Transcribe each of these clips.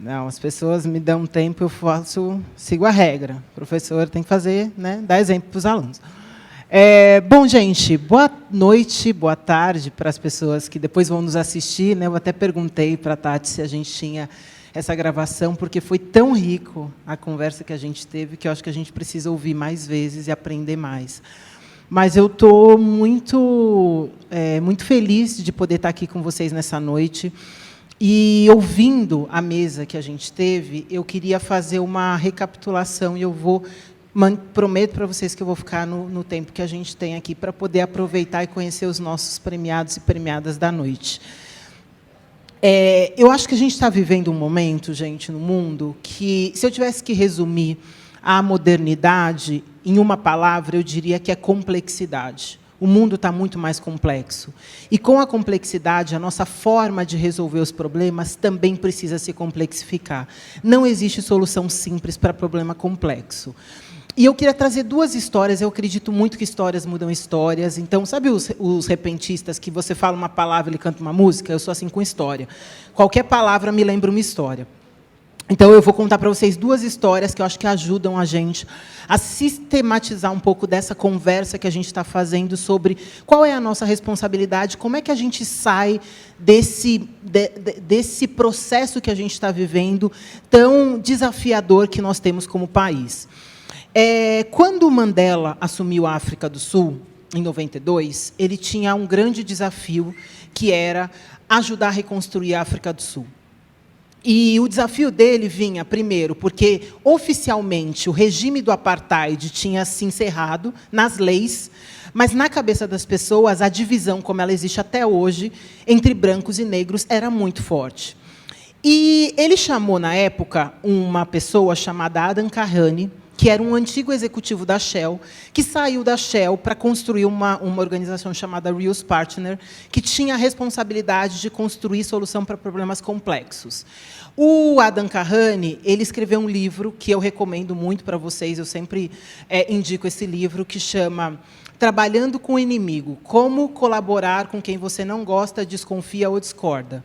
Não, as pessoas me dão tempo, eu sigo a regra. O professor tem que fazer, né, dar exemplo para os alunos. Bom, gente, boa noite, boa tarde para as pessoas que depois vão nos assistir, né? Eu até perguntei para a Tati se a gente tinha essa gravação, porque foi tão rico a conversa que a gente teve, que eu acho que a gente precisa ouvir mais vezes e aprender mais. Mas eu estou muito feliz de poder estar aqui com vocês nessa noite. E, ouvindo a mesa que a gente teve, eu queria fazer uma recapitulação, e eu prometo para vocês que eu vou ficar no tempo que a gente tem aqui, para poder aproveitar e conhecer os nossos premiados e premiadas da noite. Eu acho que a gente está vivendo um momento, gente, no mundo, que, se eu tivesse que resumir a modernidade em uma palavra, eu diria que é complexidade. O mundo está muito mais complexo. E, com a complexidade, a nossa forma de resolver os problemas também precisa se complexificar. Não existe solução simples para problema complexo. E eu queria trazer duas histórias. Eu acredito muito que histórias mudam histórias. Então, sabe os repentistas, que você fala uma palavra e ele canta uma música? Eu sou assim com história. Qualquer palavra me lembra uma história. Então, eu vou contar para vocês duas histórias que eu acho que ajudam a gente a sistematizar um pouco dessa conversa que a gente está fazendo sobre qual é a nossa responsabilidade, como é que a gente sai desse processo que a gente está vivendo, tão desafiador que nós temos como país. Quando o Mandela assumiu a África do Sul, em 92, ele tinha um grande desafio, que era ajudar a reconstruir a África do Sul. E o desafio dele vinha, primeiro, porque, oficialmente, o regime do apartheid tinha se encerrado nas leis, mas, na cabeça das pessoas, a divisão, como ela existe até hoje, entre brancos e negros, era muito forte. E ele chamou, na época, uma pessoa chamada Adam Kahane, que era um antigo executivo da Shell, que saiu da Shell para construir uma organização chamada Rios Partner, que tinha a responsabilidade de construir solução para problemas complexos. O Adam Kahane, ele escreveu um livro que eu recomendo muito para vocês, eu sempre indico esse livro, que chama Trabalhando com o Inimigo, como colaborar com quem você não gosta, desconfia ou discorda.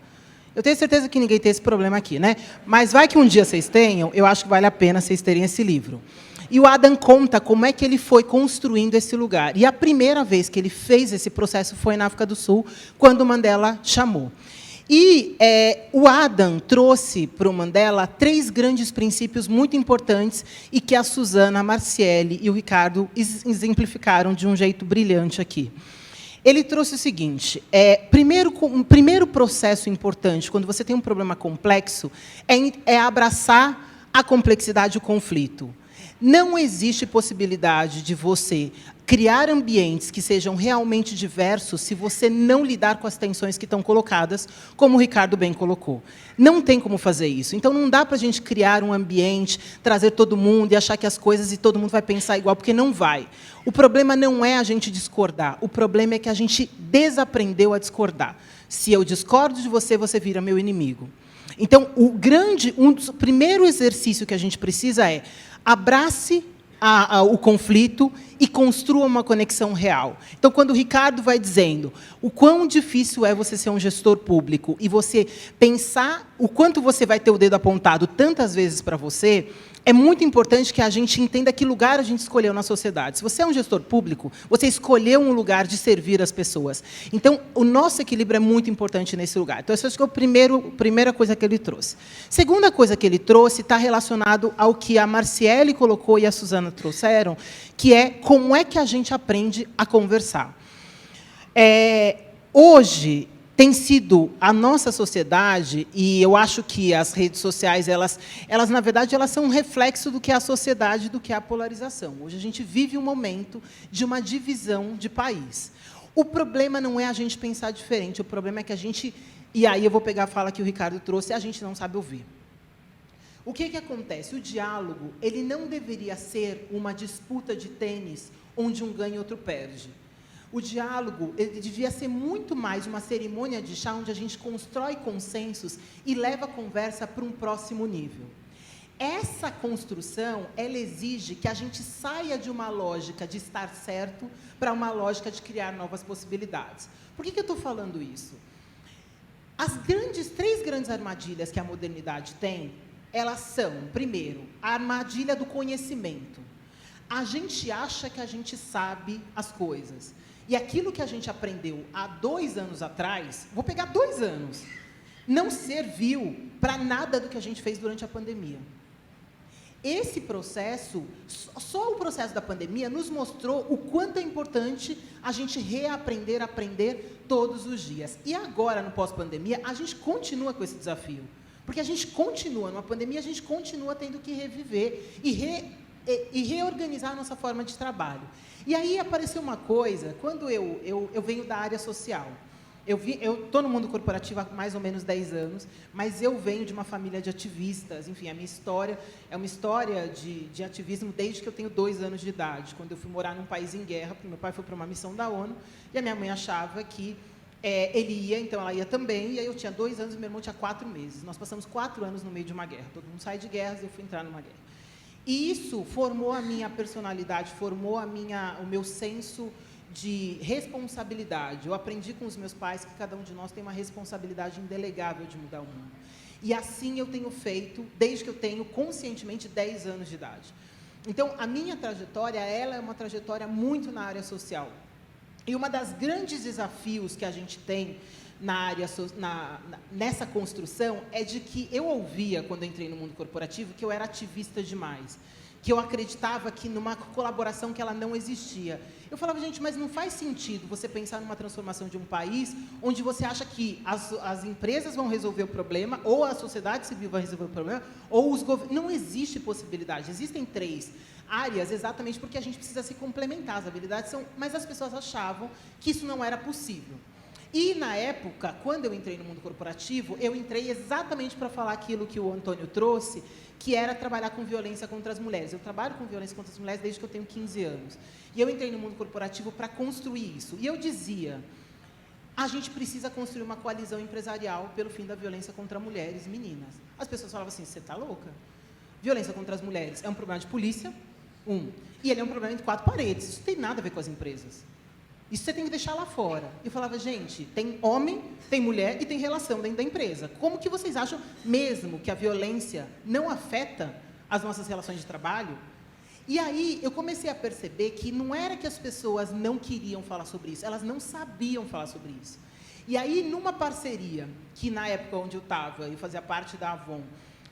Eu tenho certeza que ninguém tem esse problema aqui, né? Mas vai que um dia vocês tenham, eu acho que vale a pena vocês terem esse livro. E o Adam conta como é que ele foi construindo esse lugar. E a primeira vez que ele fez esse processo foi na África do Sul, quando o Mandela chamou. E o Adam trouxe para o Mandela 3 grandes princípios muito importantes e que a Suzana, a Marciele e o Ricardo exemplificaram de um jeito brilhante aqui. Ele trouxe o seguinte: um primeiro processo importante, quando você tem um problema complexo, é abraçar a complexidade e o conflito. Não existe possibilidade de você criar ambientes que sejam realmente diversos se você não lidar com as tensões que estão colocadas, como o Ricardo bem colocou. Não tem como fazer isso. Então, não dá para a gente criar um ambiente, trazer todo mundo e achar que as coisas e todo mundo vai pensar igual, porque não vai. O problema não é a gente discordar, o problema é que a gente desaprendeu a discordar. Se eu discordo de você, você vira meu inimigo. Então, um dos primeiros exercícios que a gente precisa é abrace o conflito e construa uma conexão real. Então, quando o Ricardo vai dizendo o quão difícil é você ser um gestor público e você pensar o quanto você vai ter o dedo apontado tantas vezes para você, é muito importante que a gente entenda que lugar a gente escolheu na sociedade. Se você é um gestor público, você escolheu um lugar de servir as pessoas. Então, o nosso equilíbrio é muito importante nesse lugar. Então, essa é a primeira coisa que ele trouxe. Segunda coisa que ele trouxe está relacionado ao que a Marciele colocou e a Suzana trouxeram, que é como é que a gente aprende a conversar. Hoje, tem sido a nossa sociedade, e eu acho que as redes sociais, elas na verdade, elas são um reflexo do que é a sociedade, do que é a polarização. Hoje a gente vive um momento de uma divisão de país. O problema não é a gente pensar diferente, o problema é que a gente, e aí eu vou pegar a fala que o Ricardo trouxe, a gente não sabe ouvir. O que acontece? O diálogo, ele não deveria ser uma disputa de tênis, onde um ganha e outro perde. O diálogo ele devia ser muito mais uma cerimônia de chá, onde a gente constrói consensos e leva a conversa para um próximo nível. Essa construção, ela exige que a gente saia de uma lógica de estar certo para uma lógica de criar novas possibilidades. Por que eu estou falando isso? As 3 grandes armadilhas que a modernidade tem, Elas são, primeiro, a armadilha do conhecimento. A gente acha que a gente sabe as coisas. E aquilo que a gente aprendeu há 2 anos atrás, vou pegar 2 anos, não serviu para nada do que a gente fez durante a pandemia. Esse processo, só o processo da pandemia, nos mostrou o quanto é importante a gente reaprender, aprender todos os dias. E agora, no pós-pandemia, a gente continua com esse desafio. Porque a gente continua, numa pandemia, a gente continua tendo que reviver e reorganizar a nossa forma de trabalho. E aí apareceu uma coisa, quando eu venho da área social. Eu estou no mundo corporativo há mais ou menos 10 anos, mas eu venho de uma família de ativistas. Enfim, a minha história é uma história de ativismo desde que eu tenho 2 anos de idade, quando eu fui morar num país em guerra, porque meu pai foi para uma missão da ONU, e a minha mãe achava que ele ia, então ela ia também, e aí eu tinha 2 anos e meu irmão tinha 4 meses. Nós passamos 4 anos no meio de uma guerra. Todo mundo sai de guerras e eu fui entrar numa guerra. E isso formou a minha personalidade, formou o meu senso de responsabilidade. Eu aprendi com os meus pais que cada um de nós tem uma responsabilidade indelegável de mudar o mundo. E assim eu tenho feito, desde que eu tenho conscientemente 10 anos de idade. Então, a minha trajetória, ela é uma trajetória muito na área social. E uma das grandes desafios que a gente tem na área, nessa construção, é de que eu ouvia, quando eu entrei no mundo corporativo, que eu era ativista demais, que eu acreditava que numa colaboração que ela não existia. Eu falava, gente, mas não faz sentido você pensar numa transformação de um país onde você acha que as empresas vão resolver o problema, ou a sociedade civil vai resolver o problema, ou os governos. Não existe possibilidade. Existem 3 áreas exatamente porque a gente precisa se complementar. As habilidades são... Mas as pessoas achavam que isso não era possível. E, na época, quando eu entrei no mundo corporativo, eu entrei exatamente para falar aquilo que o Antônio trouxe, que era trabalhar com violência contra as mulheres. Eu trabalho com violência contra as mulheres desde que eu tenho 15 anos. E eu entrei no mundo corporativo para construir isso. E eu dizia, a gente precisa construir uma coalizão empresarial pelo fim da violência contra mulheres e meninas. As pessoas falavam assim, você está louca? Violência contra as mulheres é um problema de polícia, e ele é um problema de 4 paredes. Isso não tem nada a ver com as empresas. Isso você tem que deixar lá fora. Eu falava, gente, tem homem, tem mulher e tem relação dentro da empresa. Como que vocês acham mesmo que a violência não afeta as nossas relações de trabalho? E aí eu comecei a perceber que não era que as pessoas não queriam falar sobre isso, elas não sabiam falar sobre isso. E aí, numa parceria, que na época onde eu estava, eu fazia parte da Avon,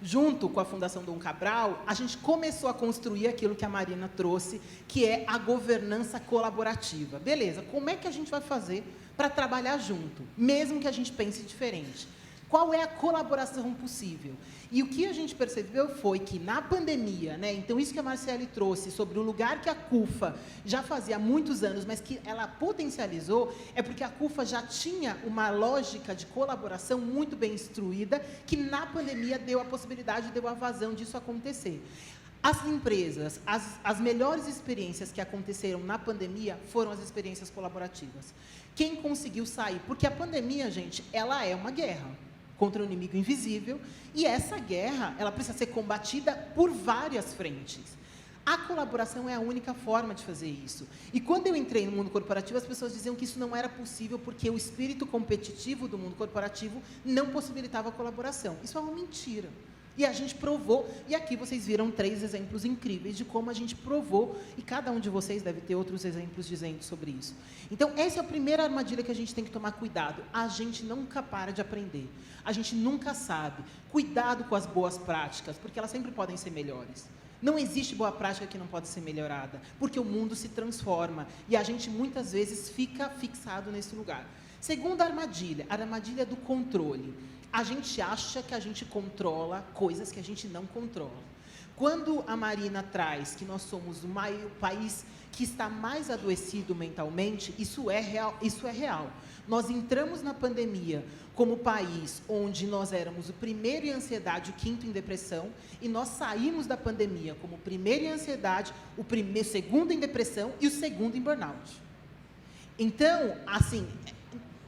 junto com a Fundação Dom Cabral, a gente começou a construir aquilo que a Marina trouxe, que é a governança colaborativa. Beleza, como é que a gente vai fazer para trabalhar junto, mesmo que a gente pense diferente? Qual é a colaboração possível? E o que a gente percebeu foi que, na pandemia, então isso que a Marciele trouxe sobre o lugar que a CUFA já fazia há muitos anos, mas que ela potencializou, é porque a CUFA já tinha uma lógica de colaboração muito bem instruída, que na pandemia deu a possibilidade, deu a vazão disso acontecer. As empresas, as melhores experiências que aconteceram na pandemia foram as experiências colaborativas. Quem conseguiu sair? Porque a pandemia, gente, ela é uma guerra contra um inimigo invisível, e essa guerra, ela precisa ser combatida por várias frentes. A colaboração é a única forma de fazer isso. E quando eu entrei no mundo corporativo, as pessoas diziam que isso não era possível porque o espírito competitivo do mundo corporativo não possibilitava a colaboração. Isso é uma mentira. E a gente provou, e aqui vocês viram 3 exemplos incríveis de como a gente provou, e cada um de vocês deve ter outros exemplos dizendo sobre isso. Então, essa é a primeira armadilha que a gente tem que tomar cuidado. A gente nunca para de aprender. A gente nunca sabe. Cuidado com as boas práticas, porque elas sempre podem ser melhores. Não existe boa prática que não pode ser melhorada, porque o mundo se transforma, e a gente muitas vezes fica fixado nesse lugar. Segunda armadilha, a armadilha do controle. A gente acha que a gente controla coisas que a gente não controla. Quando a Marina traz que nós somos o país que está mais adoecido mentalmente, isso é real. Nós entramos na pandemia como país onde nós éramos o primeiro em ansiedade, o 5º em depressão, e nós saímos da pandemia como o primeiro em ansiedade, o segundo em depressão e o segundo em burnout. Então, assim,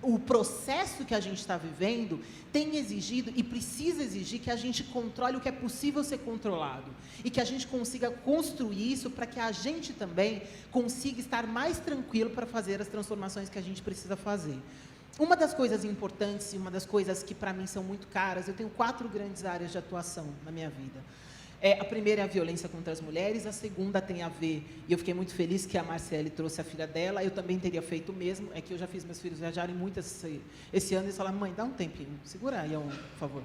o processo que a gente está vivendo tem exigido e precisa exigir que a gente controle o que é possível ser controlado e que a gente consiga construir isso para que a gente também consiga estar mais tranquilo para fazer as transformações que a gente precisa fazer. Uma das coisas importantes e uma das coisas que para mim são muito caras, eu tenho 4 grandes áreas de atuação na minha vida. A primeira é a violência contra as mulheres, a segunda tem a ver, e eu fiquei muito feliz que a Marcele trouxe a filha dela, eu também teria feito o mesmo, é que eu já fiz meus filhos viajarem muito esse ano, e eles falaram, mãe, dá um tempinho, segura aí, por favor.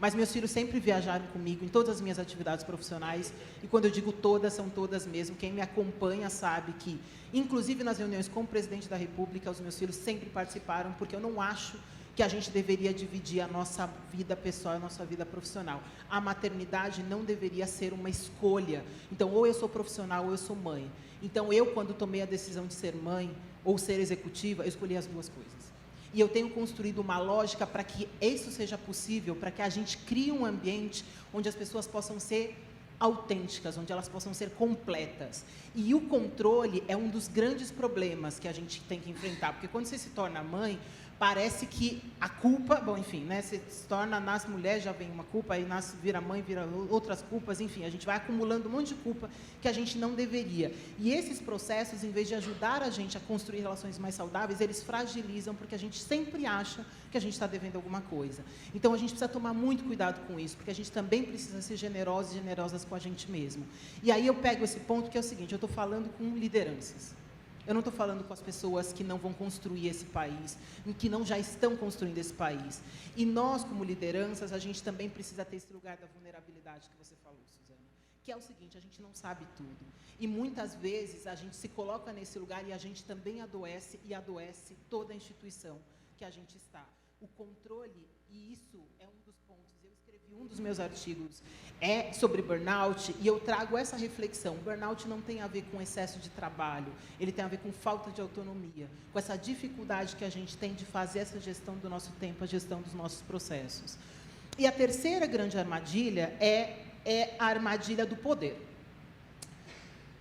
Mas meus filhos sempre viajaram comigo em todas as minhas atividades profissionais, e quando eu digo todas, são todas mesmo. Quem me acompanha sabe que, inclusive nas reuniões com o presidente da República, os meus filhos sempre participaram, porque eu não acho que a gente deveria dividir a nossa vida pessoal e a nossa vida profissional. A maternidade não deveria ser uma escolha. Então, ou eu sou profissional ou eu sou mãe. Então, eu, quando tomei a decisão de ser mãe ou ser executiva, eu escolhi as duas coisas. E eu tenho construído uma lógica para que isso seja possível, para que a gente crie um ambiente onde as pessoas possam ser autênticas, onde elas possam ser completas. E o controle é um dos grandes problemas que a gente tem que enfrentar, porque quando você se torna mãe, parece que a culpa, bom, enfim, né, você se torna, nasce mulher, já vem uma culpa, aí nasce, vira mãe, vira outras culpas, enfim, a gente vai acumulando um monte de culpa que a gente não deveria. E esses processos, em vez de ajudar a gente a construir relações mais saudáveis, eles fragilizam, porque a gente sempre acha que a gente está devendo alguma coisa. Então, a gente precisa tomar muito cuidado com isso, porque a gente também precisa ser generosos e generosas com a gente mesmo. E aí eu pego esse ponto, que é o seguinte, eu estou falando com lideranças. Eu não estou falando com as pessoas que não vão construir esse país, que não já estão construindo esse país. E nós, como lideranças, a gente também precisa ter esse lugar da vulnerabilidade que você falou, Suzana. Que é o seguinte, a gente não sabe tudo. E muitas vezes a gente se coloca nesse lugar e a gente também adoece e adoece toda a instituição que a gente está. O controle, e isso é um dos pontos, eu escrevi um dos meus artigos, é sobre burnout, e eu trago essa reflexão. Burnout não tem a ver com excesso de trabalho, ele tem a ver com falta de autonomia, com essa dificuldade que a gente tem de fazer essa gestão do nosso tempo, a gestão dos nossos processos. E a terceira grande armadilha é a armadilha do poder.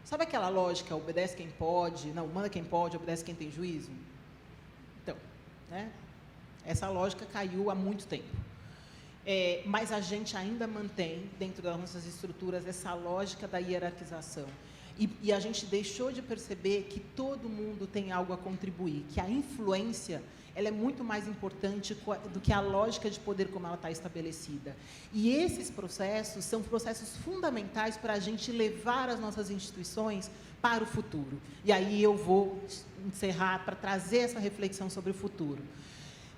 Sabe aquela lógica, obedece quem pode, não, manda quem pode, obedece quem tem juízo? Então, né? Essa lógica caiu há muito tempo. Mas a gente ainda mantém, dentro das nossas estruturas, essa lógica da hierarquização. E a gente deixou de perceber que todo mundo tem algo a contribuir, que a influência ela é muito mais importante do que a lógica de poder como ela está estabelecida. E esses processos são processos fundamentais para a gente levar as nossas instituições para o futuro. E aí eu vou encerrar para trazer essa reflexão sobre o futuro.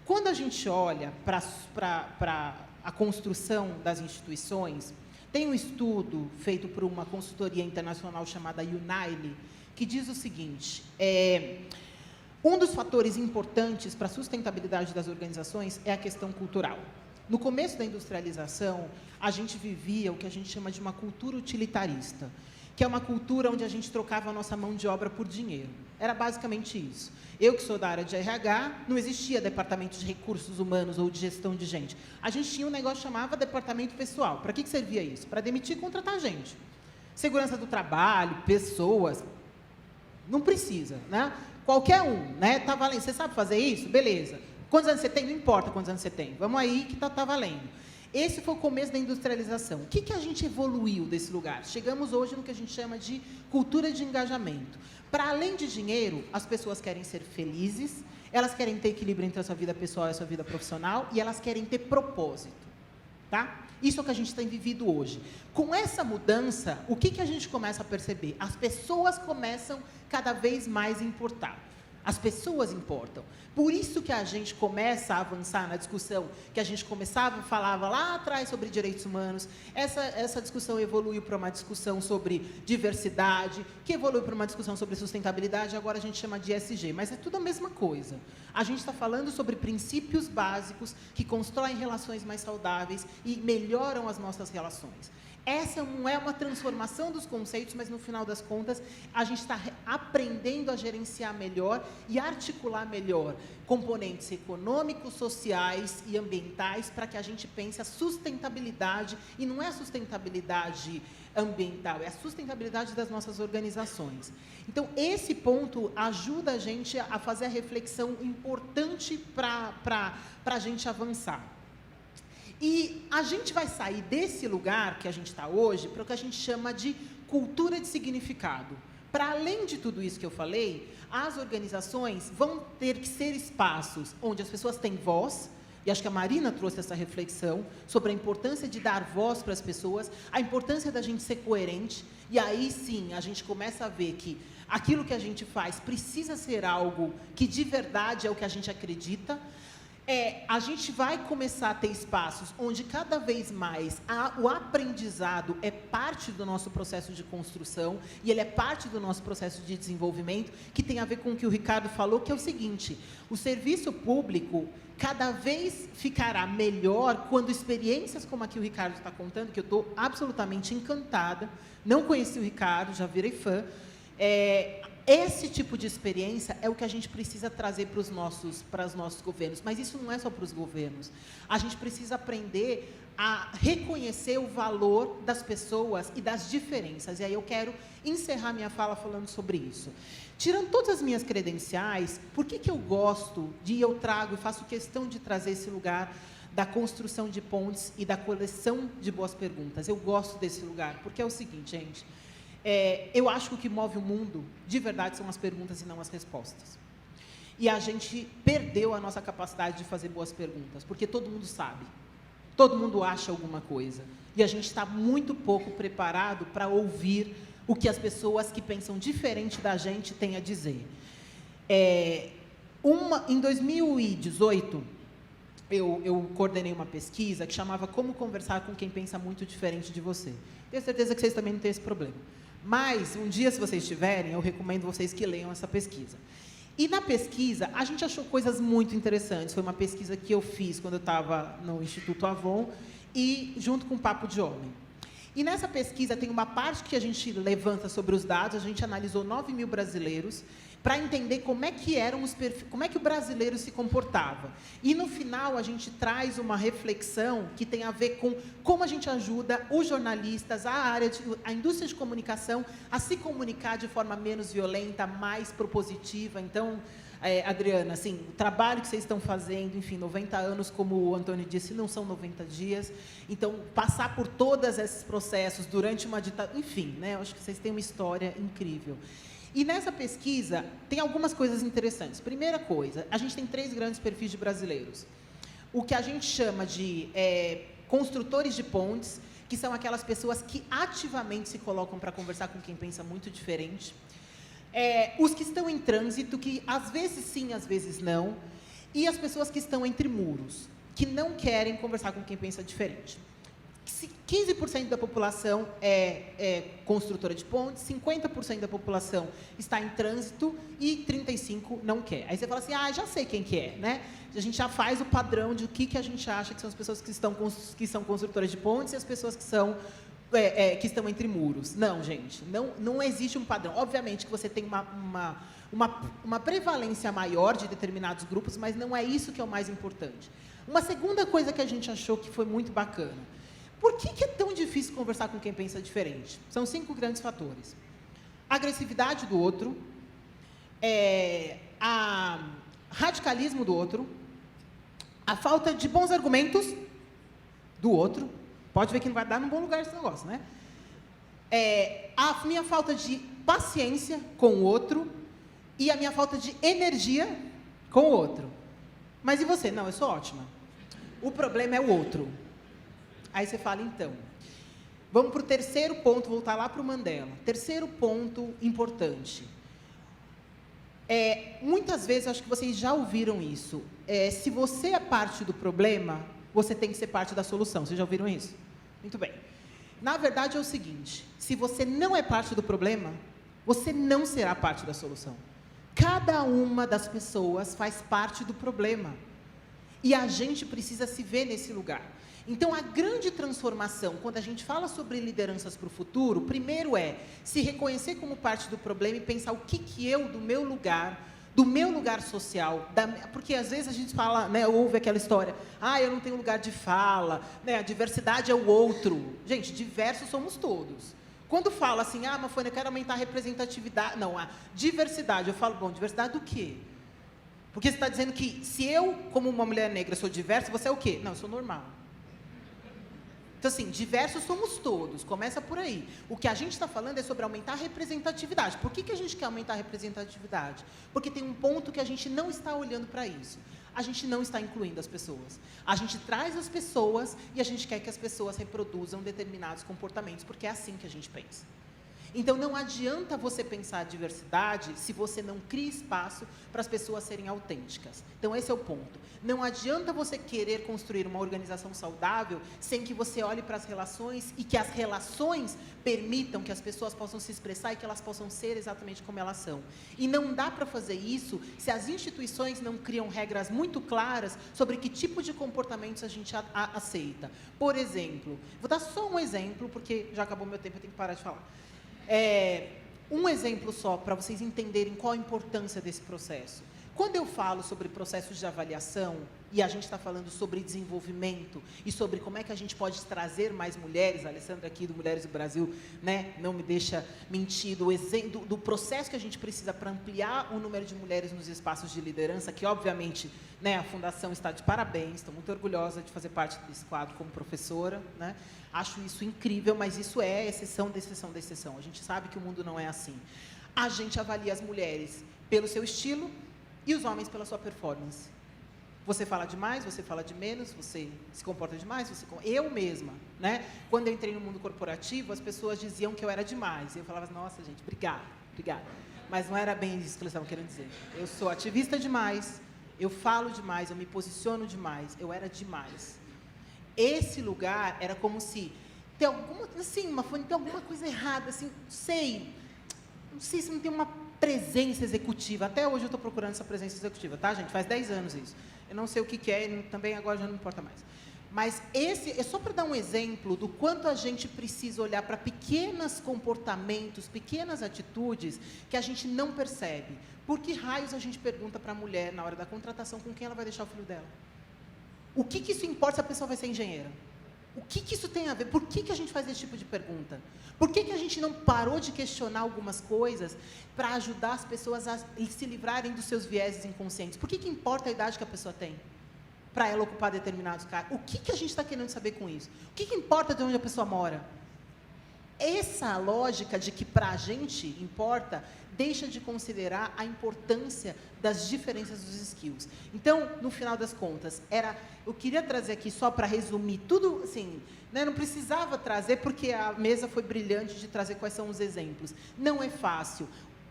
Quando a gente olha para a construção das instituições, tem um estudo feito por uma consultoria internacional chamada UNILE, que diz o seguinte, um dos fatores importantes para a sustentabilidade das organizações é a questão cultural. No começo da industrialização, a gente vivia o que a gente chama de uma cultura utilitarista, que é uma cultura onde a gente trocava a nossa mão de obra por dinheiro. Era basicamente isso. Eu, que sou da área de RH, não existia departamento de recursos humanos ou de gestão de gente. A gente tinha um negócio que chamava departamento pessoal. Para que servia isso? Para demitir e contratar gente. Segurança do trabalho, pessoas, não precisa, né? Qualquer um, né? Tá valendo. Você sabe fazer isso? Beleza. Quantos anos você tem? Não importa quantos anos você tem. Vamos aí que tá valendo. Esse foi o começo da industrialização. O que a gente evoluiu desse lugar? Chegamos hoje no que a gente chama de cultura de engajamento. Para além de dinheiro, as pessoas querem ser felizes, elas querem ter equilíbrio entre a sua vida pessoal e a sua vida profissional, e elas querem ter propósito. Tá? Isso é o que a gente tem vivido hoje. Com essa mudança, o que a gente começa a perceber? As pessoas começam cada vez mais a importar. As pessoas importam. Por isso que a gente começa a avançar na discussão, que a gente falava lá atrás sobre direitos humanos, essa discussão evoluiu para uma discussão sobre diversidade, que evoluiu para uma discussão sobre sustentabilidade, agora a gente chama de ESG, mas é tudo a mesma coisa. A gente está falando sobre princípios básicos que constroem relações mais saudáveis e melhoram as nossas relações. Essa não é uma transformação dos conceitos, mas, no final das contas, a gente está aprendendo a gerenciar melhor e articular melhor componentes econômicos, sociais e ambientais para que a gente pense a sustentabilidade, e não é a sustentabilidade ambiental, é a sustentabilidade das nossas organizações. Então, esse ponto ajuda a gente a fazer a reflexão importante para a gente avançar. E a gente vai sair desse lugar que a gente está hoje para o que a gente chama de cultura de significado. Para além de tudo isso que eu falei, as organizações vão ter que ser espaços onde as pessoas têm voz, e acho que a Marina trouxe essa reflexão sobre a importância de dar voz para as pessoas, a importância da gente ser coerente, e aí sim a gente começa a ver que aquilo que a gente faz precisa ser algo que de verdade é o que a gente acredita. A gente vai começar a ter espaços onde cada vez mais o aprendizado é parte do nosso processo de construção e ele é parte do nosso processo de desenvolvimento, que tem a ver com o que o Ricardo falou, que é o seguinte: o serviço público cada vez ficará melhor quando experiências como a que o Ricardo está contando, que eu estou absolutamente encantada, não conheci o Ricardo, já virei fã. Esse tipo de experiência é o que a gente precisa trazer para os nossos governos. Mas isso não é só para os governos. A gente precisa aprender a reconhecer o valor das pessoas e das diferenças. E aí eu quero encerrar minha fala falando sobre isso. Tirando todas as minhas credenciais, por que eu gosto eu trago e faço questão de trazer esse lugar da construção de pontes e da coleção de boas perguntas? Eu gosto desse lugar, porque é o seguinte, gente... eu acho que o que move o mundo, de verdade, são as perguntas e não as respostas. E a gente perdeu a nossa capacidade de fazer boas perguntas, porque todo mundo sabe, todo mundo acha alguma coisa. E a gente está muito pouco preparado para ouvir o que as pessoas que pensam diferente da gente têm a dizer. Em 2018, eu coordenei uma pesquisa que chamava Como Conversar com Quem Pensa Muito Diferente de Você. Tenho certeza que vocês também não têm esse problema. Mas, um dia, se vocês tiverem, eu recomendo vocês que leiam essa pesquisa. E, na pesquisa, a gente achou coisas muito interessantes. Foi uma pesquisa que eu fiz quando eu estava no Instituto Avon, e junto com o Papo de Homem. E, nessa pesquisa, tem uma parte que a gente levanta sobre os dados. A gente analisou 9.000 brasileiros para entender como é que como é que o brasileiro se comportava. E, no final, a gente traz uma reflexão que tem a ver com como a gente ajuda os jornalistas, a indústria de comunicação, a se comunicar de forma menos violenta, mais propositiva. Então, Adriana, assim, o trabalho que vocês estão fazendo, enfim, 90 anos, como o Antônio disse, não são 90 dias. Então, passar por todos esses processos durante uma ditadura, enfim, né, eu acho que vocês têm uma história incrível. E nessa pesquisa, tem algumas coisas interessantes. Primeira coisa, a gente tem 3 grandes perfis de brasileiros. O que a gente chama de construtores de pontes, que são aquelas pessoas que ativamente se colocam para conversar com quem pensa muito diferente. Os que estão em trânsito, que às vezes sim, às vezes não. E as pessoas que estão entre muros, que não querem conversar com quem pensa diferente. 15% da população é construtora de pontes, 50% da população está em trânsito e 35% não quer. Aí você fala assim, já sei quem que é, né? A gente já faz o padrão de o que a gente acha que são as pessoas que são construtoras de pontes e as pessoas que estão entre muros. Não, gente, não existe um padrão. Obviamente que você tem uma prevalência maior de determinados grupos, mas não é isso que é o mais importante. Uma segunda coisa que a gente achou que foi muito bacana. Por que é tão difícil conversar com quem pensa diferente? São 5 grandes fatores. A agressividade do outro, radicalismo do outro, a falta de bons argumentos do outro. Pode ver que não vai dar num bom lugar esse negócio, né? A minha falta de paciência com o outro e a minha falta de energia com o outro. Mas e você? Não, eu sou ótima. O problema é o outro. Aí você fala, então, vamos para o terceiro ponto, voltar lá para o Mandela. Terceiro ponto importante. Muitas vezes, acho que vocês já ouviram isso. Se você é parte do problema, você tem que ser parte da solução. Vocês já ouviram isso? Muito bem. Na verdade, é o seguinte, se você não é parte do problema, você não será parte da solução. Cada uma das pessoas faz parte do problema. E a gente precisa se ver nesse lugar. Então, a grande transformação, quando a gente fala sobre lideranças para o futuro, primeiro se reconhecer como parte do problema e pensar o que eu, do meu lugar social, porque às vezes a gente fala, né, ouve aquela história, eu não tenho lugar de fala, né, a diversidade é o outro. Gente, diversos somos todos. Quando fala assim, Mafona, eu quero aumentar a representatividade, não, a diversidade, eu falo, bom, diversidade do quê? Porque você está dizendo que se eu, como uma mulher negra, sou diversa, você é o quê? Não, eu sou normal. Então, assim, diversos somos todos, começa por aí. O que a gente está falando é sobre aumentar a representatividade. Por que a gente quer aumentar a representatividade? Porque tem um ponto que a gente não está olhando para isso. A gente não está incluindo as pessoas. A gente traz as pessoas e a gente quer que as pessoas reproduzam determinados comportamentos, porque é assim que a gente pensa. Então, não adianta você pensar a diversidade se você não cria espaço para as pessoas serem autênticas. Então, esse é o ponto. Não adianta você querer construir uma organização saudável sem que você olhe para as relações e que as relações permitam que as pessoas possam se expressar e que elas possam ser exatamente como elas são. E não dá para fazer isso se as instituições não criam regras muito claras sobre que tipo de comportamentos a gente aceita. Por exemplo, vou dar só um exemplo, porque já acabou meu tempo, eu tenho que parar de falar. Um exemplo só, para vocês entenderem qual a importância desse processo. Quando eu falo sobre processos de avaliação, e a gente está falando sobre desenvolvimento, e sobre como é que a gente pode trazer mais mulheres, a Alessandra aqui do Mulheres do Brasil, né, não me deixa mentir, do processo que a gente precisa para ampliar o número de mulheres nos espaços de liderança, que obviamente, né, a Fundação está de parabéns, estou muito orgulhosa de fazer parte desse quadro como professora, né, acho isso incrível, mas isso é exceção da exceção da exceção, a gente sabe que o mundo não é assim. A gente avalia as mulheres pelo seu estilo, e os homens pela sua performance. Você fala demais, você fala de menos, você se comporta demais, eu mesma, né? Quando eu entrei no mundo corporativo, as pessoas diziam que eu era demais. E eu falava, nossa, gente, obrigada. Mas não era bem isso que eles estavam querendo dizer. Eu sou ativista demais, eu falo demais, eu me posiciono demais, eu era demais. Esse lugar era como se tem alguma, assim, tem alguma coisa errada, assim, não sei se não tem uma presença executiva. Até hoje eu estou procurando essa presença executiva, tá, gente? Faz 10 anos isso. Eu não sei o que é, e também agora já não importa mais. Mas esse é só para dar um exemplo do quanto a gente precisa olhar para pequenos comportamentos, pequenas atitudes que a gente não percebe. Por que raios a gente pergunta para a mulher, na hora da contratação, com quem ela vai deixar o filho dela? O que isso importa se a pessoa vai ser engenheira? O que isso tem a ver? Por que a gente faz esse tipo de pergunta? Por que a gente não parou de questionar algumas coisas para ajudar as pessoas a se livrarem dos seus vieses inconscientes? Por que importa a idade que a pessoa tem para ela ocupar determinados cargos? O que a gente está querendo saber com isso? O que importa de onde a pessoa mora? Essa lógica de que para a gente importa, deixa de considerar a importância das diferenças dos skills. Então, no final das contas, eu queria trazer aqui só para resumir tudo, assim, né, não precisava trazer porque a mesa foi brilhante de trazer quais são os exemplos. Não é fácil.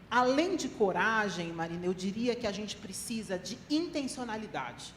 Além de coragem, Marina, eu diria que a gente precisa de intencionalidade.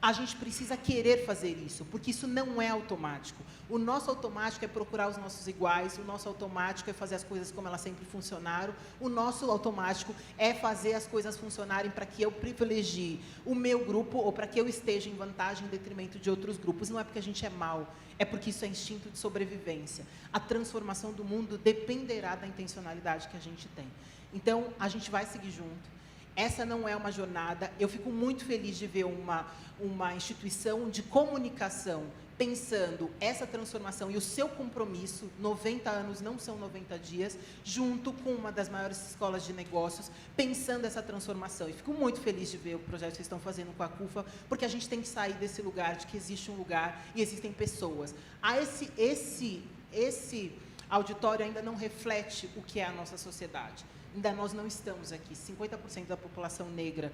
A gente precisa querer fazer isso, porque isso não é automático. O nosso automático é procurar os nossos iguais, o nosso automático é fazer as coisas como elas sempre funcionaram, o nosso automático é fazer as coisas funcionarem para que eu privilegie o meu grupo ou para que eu esteja em vantagem em detrimento de outros grupos. Não é porque a gente é mau, é porque isso é instinto de sobrevivência. A transformação do mundo dependerá da intencionalidade que a gente tem. Então, a gente vai seguir junto. Essa não é uma jornada. Eu fico muito feliz de ver uma instituição de comunicação pensando essa transformação e o seu compromisso, 90 anos não são 90 dias, junto com uma das maiores escolas de negócios, pensando essa transformação. E fico muito feliz de ver o projeto que vocês estão fazendo com a CUFA, porque a gente tem que sair desse lugar, de que existe um lugar e existem pessoas. Esse auditório ainda não reflete o que é a nossa sociedade. Ainda nós não estamos aqui. 50% da população negra,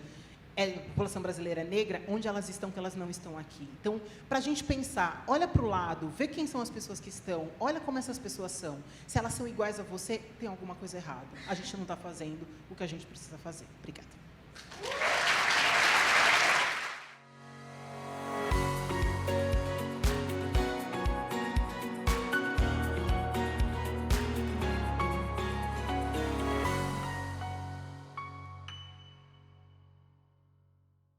a população brasileira é negra, onde elas estão que elas não estão aqui. Então, para a gente pensar, olha para o lado, vê quem são as pessoas que estão, olha como essas pessoas são. Se elas são iguais a você, tem alguma coisa errada. A gente não está fazendo o que a gente precisa fazer. Obrigada.